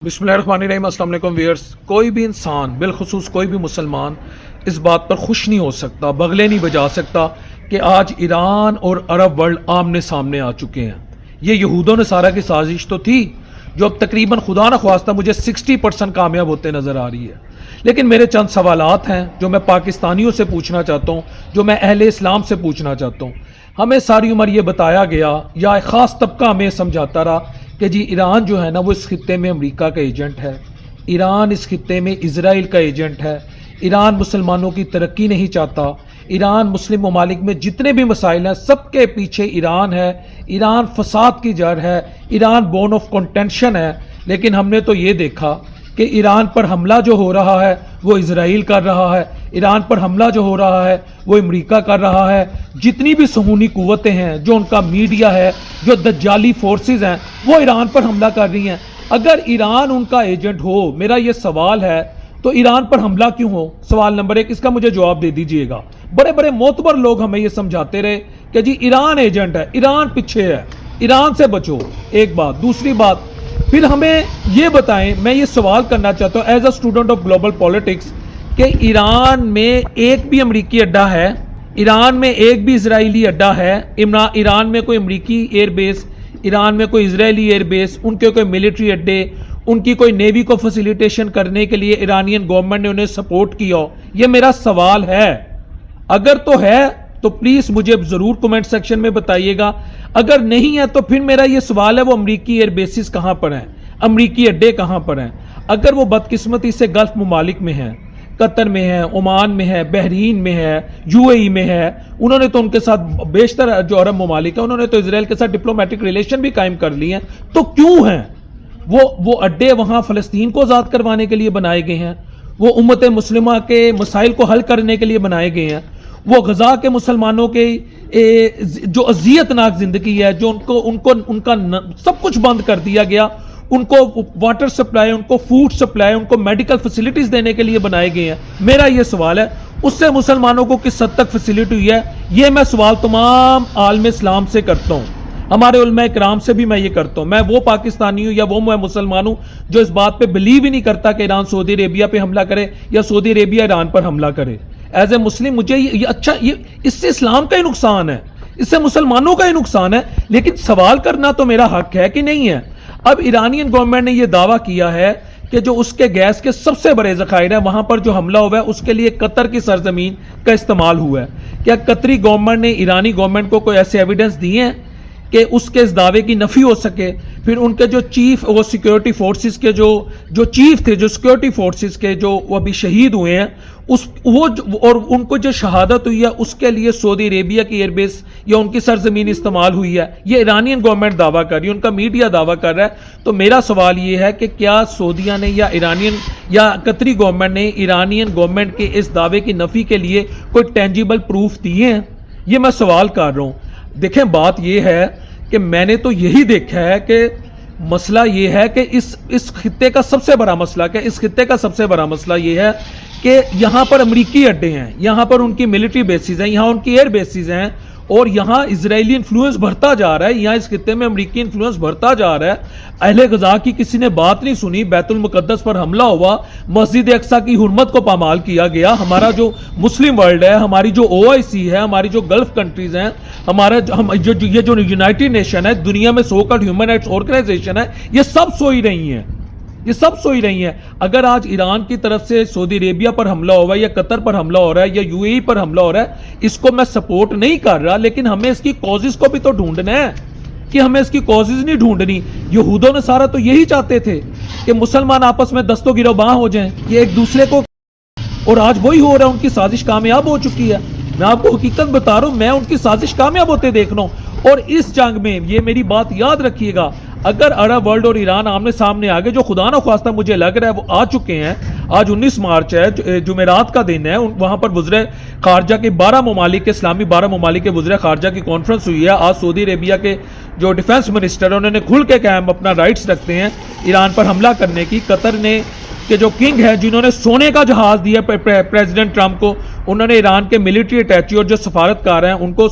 बिस्मिल्लाहिर्रहमानिर्रहीम, अस्सलाम वालेकुम व्यूअर्स। कोई भी इंसान, बिलखुसूस कोई भी मुसलमान इस बात पर खुश नहीं हो सकता, बगले नहीं बजा सकता कि आज ईरान और अरब वर्ल्ड आमने सामने आ चुके हैं। ये यहूदों ने सारा की साजिश तो थी, जो अब तकरीबन खुदा न ख्वास्ता मुझे 60% कामयाब होते नज़र आ रही है। लेकिन मेरे चंद सवालात हैं जो मैं पाकिस्तानियों से पूछना चाहता हूँ, जो मैं अहले इस्लाम से पूछना चाहता हूँ। हमें सारी उम्र ये बताया गया या एक ख़ास तबका हमें समझाता रहा कि जी ईरान जो है ना वो इस खित्ते में अमेरिका का एजेंट है, ईरान इस खित्ते में इजराइल का एजेंट है, ईरान मुसलमानों की तरक्की नहीं चाहता, ईरान मुस्लिम ममालिक में जितने भी मसाइल हैं सबके पीछे ईरान है, ईरान फसाद की जड़ है, ईरान बोन ऑफ कंटेंशन है। लेकिन हमने तो ये देखा कि ईरान पर हमला जो हो रहा है वो इजराइल कर रहा है, ईरान पर हमला जो हो रहा है वो अमेरिका कर रहा है। जितनी भी सहूनी कुव्वतें हैं, जो उनका मीडिया है, जो दज्जाली फोर्सेस हैं, वो ईरान पर हमला कर रही हैं। अगर ईरान उनका एजेंट हो, मेरा ये सवाल है, तो ईरान पर हमला क्यों हो? सवाल नंबर 1, इसका मुझे जवाब दे दीजिएगा। बड़े बड़े मोतबर लोग हमें ये समझाते रहे कि जी ईरान एजेंट है, ईरान पीछे है, ईरान से बचो। एक बात। दूसरी बात, फिर हमें ये बताएं, मैं ये सवाल करना चाहता हूँ as a student of global politics, कि ईरान में एक भी अमरीकी अड्डा है, ईरान में एक भी इजरायली अड्डा है, ईरान में कोई अमरीकी एयरबेस, ईरान में कोई इजरायली एयरबेस, उनके कोई मिलिट्री अड्डे, उनकी कोई नेवी को फैसिलिटेशन करने के लिए ईरानियन गवर्नमेंट ने उन्हें सपोर्ट किया हो? ये मेरा सवाल है। अगर तो है तो प्लीज मुझे जरूर कमेंट सेक्शन में बताइएगा। अगर नहीं है तो फिर मेरा ये सवाल है, वो अमरीकी एयरबेसिस कहां पर हैं, अमरीकी अड्डे कहां पर हैं? अगर वो बदकिस्मती से गल्फ ममालिक में हैं, कतर में है, ओमान में है, बहरीन में है, यूएई में है, उन्होंने तो उनके साथ बेशतर जो अरब ममालिक है उन्होंने तो इसराइल के साथ डिप्लोमेटिक रिलेशन भी कायम कर लिए हैं, तो क्यों हैं वो अड्डे? वहां फलस्तीन को आजाद करवाने के लिए बनाए गए हैं, वो उम्मत मुस्लिमा के मसाइल को हल करने के लिए बनाए गए हैं, वो गजा के मुसलमानों के जो अजियतनाक जिंदगी है, जो उनका सब कुछ बंद कर दिया गया, उनको वाटर सप्लाई, उनको फूड सप्लाई, उनको मेडिकल फैसिलिटीज देने के लिए बनाए गए हैं। मेरा यह सवाल है, उससे मुसलमानों को किस हद तक फैसिलिटी हुई है? यह मैं सवाल तमाम आलम इस्लाम से करता हूं, हमारे उलमा इकराम से भी मैं ये करता हूं। मैं वो पाकिस्तानी हूं या वो मैं मुसलमान हूं जो इस बात पे बिलीव ही नहीं करता कि ईरान सऊदी अरेबिया पे हमला करे या सऊदी अरेबिया ईरान पर हमला करे। एज ए मुस्लिम मुझे ये इससे इस्लाम का ही नुकसान है, इससे मुसलमानों का ही नुकसान है। लेकिन सवाल करना तो मेरा हक है कि नहीं है? अब ईरानियन गवर्नमेंट ने यह दावा किया है कि जो उसके गैस के सबसे बड़े जखायर है, वहां पर जो हमला हुआ है उसके लिए कतर की सरजमीन का इस्तेमाल हुआ है। क्या कतरी गवर्नमेंट ने ईरानी गवर्नमेंट को कोई ऐसे एविडेंस दिए हैं कि उसके इस दावे की नफी हो सके? फिर उनके जो चीफ, वो सिक्योरिटी फोर्सेस के जो चीफ थे, जो सिक्योरिटी फोर्सेस के जो वो अभी शहीद हुए हैं, और उनको जो शहादत हुई है उसके लिए सऊदी अरेबिया की एयरबेस या उनकी सरजमीन इस्तेमाल हुई है, ये ईरानियन गवर्नमेंट दावा कर रही है, उनका मीडिया दावा कर रहा है। तो मेरा सवाल ये है कि क्या सऊदिया ने या ईरानियन या कतरी गवर्नमेंट ने ईरानियन गवर्नमेंट के इस दावे की नफी के लिए कोई टेंजिबल प्रूफ दिए हैं? ये मैं सवाल कर रहा हूं। देखें, बात यह है कि मैंने तो यही देखा है कि मसला ये है कि इस खित्ते का सबसे बड़ा मसला क्या, इस खित्ते का सबसे बड़ा मसला ये है कि यहां पर अमरीकी अड्डे हैं, यहां पर उनकी मिलिट्री बेसिस हैं, यहां उनकी एयर बेसिस हैं, और यहां इजरायली इन्फ्लुएंस बढ़ता जा रहा है, यहां इस खित्ते में अमरीकी इन्फ्लुएंस बढ़ता जा रहा है। अहले गजा की किसी ने बात नहीं सुनी, बैतुल मुकद्दस पर हमला हुआ, मस्जिद अक्सा की हुर्मत को पामाल किया गया। हमारा जो मुस्लिम वर्ल्ड है, हमारी जो ओआईसी है, हमारी जो गल्फ कंट्रीज हैं, हमारा ये जो यूनाइटेड नेशन है, दुनिया में so called human rights organisation है, ये सब सोई रही हैं, ये सब सोई रही हैं। अगर आज ईरान की तरफ से सऊदी अरेबिया पर हमला हो रहा है या कतर पर हमला हो रहा है या यूएई पर हमला हो रहा है, इसको मैं सपोर्ट नहीं कर रहा, लेकिन हमें इसकी कॉजेज को भी तो ढूंढना है कि हमें इसकी कॉजेज नहीं ढूंढनी। यहूदों ने सारा तो यही चाहते थे कि मुसलमान आपस में दस्तो गिरोबां हो जाएं, ये एक दूसरे को, और आज वही हो रहा है, उनकी साजिश कामयाब हो चुकी है। मैं आपको हकीकत बता रहा हूं, मैं उनकी साजिश कामयाब होते देख रहा हूं। और इस जंग में, ये मेरी बात याद रखिएगा, अगर अरब वर्ल्ड और ईरान आमने सामने आ गए, जो खुदा ना ख्वास्ता मुझे लग रहा है वो आ चुके हैं। आज 19 मार्च है, जुमेरात का दिन है, वहां पर वज़ीर खारजा के 12 ममालिक के, इस्लामी 12 ममालिक के वज़ीर खारजा की कॉन्फ्रेंस हुई है। आज सऊदी अरेबिया के जो डिफेंस मिनिस्टर है उन्होंने खुल के कायम अपना राइट्स रखते हैं ईरान पर हमला करने की। कतर ने के जो किंग है, जिन्होंने सोने का जहाज दिया प्रेसिडेंट ट्रंप को, उन्होंने ईरान के मिलिट्री अटैची और जो सफारतकार हैं उनको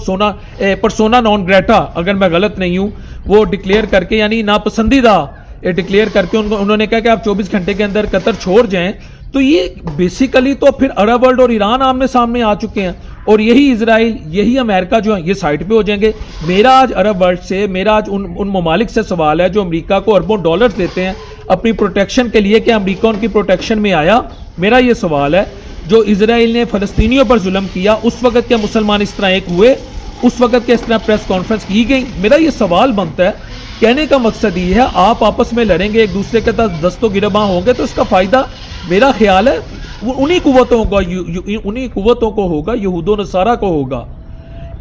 परसोना नॉन ग्रेटा, अगर मैं गलत नहीं हूं, वो डिक्लेयर करके, यानी नापसंदीदा ये डिक्लेयर करके उन्होंने कहा कि आप 24 घंटे के अंदर कतर छोड़ जाएं, तो ये बेसिकली तो फिर अरब वर्ल्ड और ईरान आमने सामने आ चुके हैं, और यही इजराइल, यही अमेरिका जो है ये साइड पे हो जाएंगे। मेरा आज अरब वर्ल्ड से, मेरा आज उन ममालिक से सवाल है जो अमेरिका को अरबों डॉलर्स देते हैं अपनी प्रोटेक्शन के लिए, कि अमेरिका उनकी प्रोटेक्शन में आया। मेरा ये सवाल है, जो इजराइल ने फ़लस्तीनियों पर जुल्म किया उस वक्त क्या मुसलमान इस तरह एक हुए? उस वक्त क्या इस तरह प्रेस कॉन्फ्रेंस की गई? मेरा ये सवाल बनता है। कहने का मकसद ये है, आप आपस में लड़ेंगे, एक दूसरे के साथ दस्तों गिरबां होंगे, तो इसका फ़ायदा मेरा ख्याल है उन्हीं कुव्वतों को होगा, यहूदो नसारा को होगा।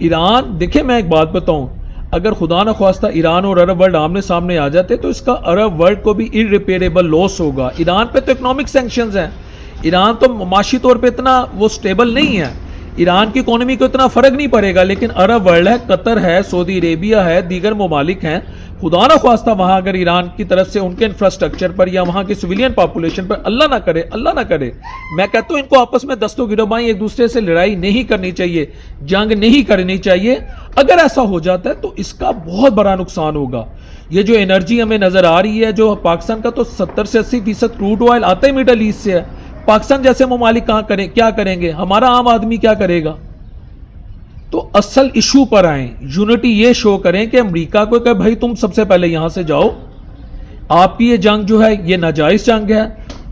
ईरान, देखिए मैं एक बात बताऊं, अगर खुदा न ख्वास्ता ईरान और अरब वर्ल्ड आमने सामने आ जाते तो इसका अरब वर्ल्ड को भी इररिपेयरेबल लॉस होगा। ईरान पे तो इकोनॉमिक सैंक्शंस हैं, ईरान तो माशी तौर पे इतना वो स्टेबल नहीं है, ईरान की इकोनॉमी को इतना फर्क नहीं पड़ेगा, लेकिन अरब वर्ल्ड है, कतर है, सऊदी अरेबिया है, दीगर ममालिक हैं, खुदा ना ख्वास्ता वहां अगर ईरान की तरफ से उनके इंफ्रास्ट्रक्चर पर या वहां की सिविलियन पॉपुलेशन पर अल्लाह ना करे, मैं कहता हूं इनको आपस में दस्तों गिरबाई, एक दूसरे से लड़ाई नहीं करनी चाहिए, जंग नहीं करनी चाहिए। अगर ऐसा हो जाता है तो इसका बहुत बड़ा नुकसान होगा। ये जो एनर्जी हमें नजर आ रही है, जो पाकिस्तान का तो 70 से 80% क्रूड ऑयल आता ही मिडल ईस्ट से है, पाकिस्तान जैसे ममालिक क्या करेंगे, हमारा आम आदमी क्या करेगा? तो असल इशू पर आए, यूनिटी ये शो करें कि अमेरिका को कहे भाई तुम सबसे पहले यहां से जाओ, आपकी ये जंग जो है ये नाजायज जंग है।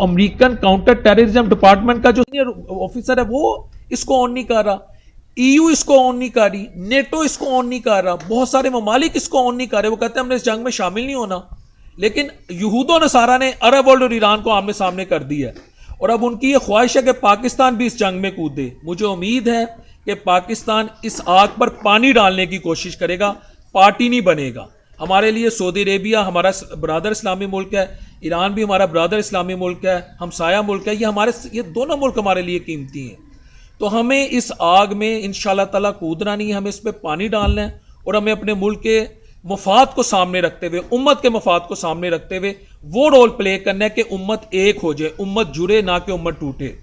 अमेरिकन काउंटर टेररिज्म डिपार्टमेंट का जो सीनियर ऑफिसर है वो इसको ऑन नहीं कर रहा, ईयू इसको ऑन नहीं कर रही, नेटो इसको ऑन नहीं कर रहा, बहुत सारे ममालिक इसको ऑन नहीं कर रहे, वो कहते हैं हमने इस जंग में शामिल नहीं होना। लेकिन यहूदो नसारा ने अरब वर्ल्ड और ईरान को आमने सामने कर दिया है, और अब उनकी ये ख्वाहिश है कि पाकिस्तान भी इस जंग में कूदे। मुझे उम्मीद है कि पाकिस्तान इस आग पर पानी डालने की कोशिश करेगा, पार्टी नहीं बनेगा। हमारे लिए सऊदी अरेबिया हमारा ब्रादर इस्लामी मुल्क है, ईरान भी हमारा ब्रादर इस्लामी मुल्क है, हमसाया मुल्क है, ये दोनों मुल्क हमारे लिए कीमती हैं। तो हमें इस आग में इंशाल्लाह ताला कूदना नहीं है, हमें इस पर पानी डालना है, और हमें अपने मुल्क के मफाद को सामने रखते हुए, उम्मत के मफाद को सामने रखते हुए वो रोल प्ले करना है कि उम्मत एक हो जाए, उम्मत जुड़े ना कि उम्मत टूटे।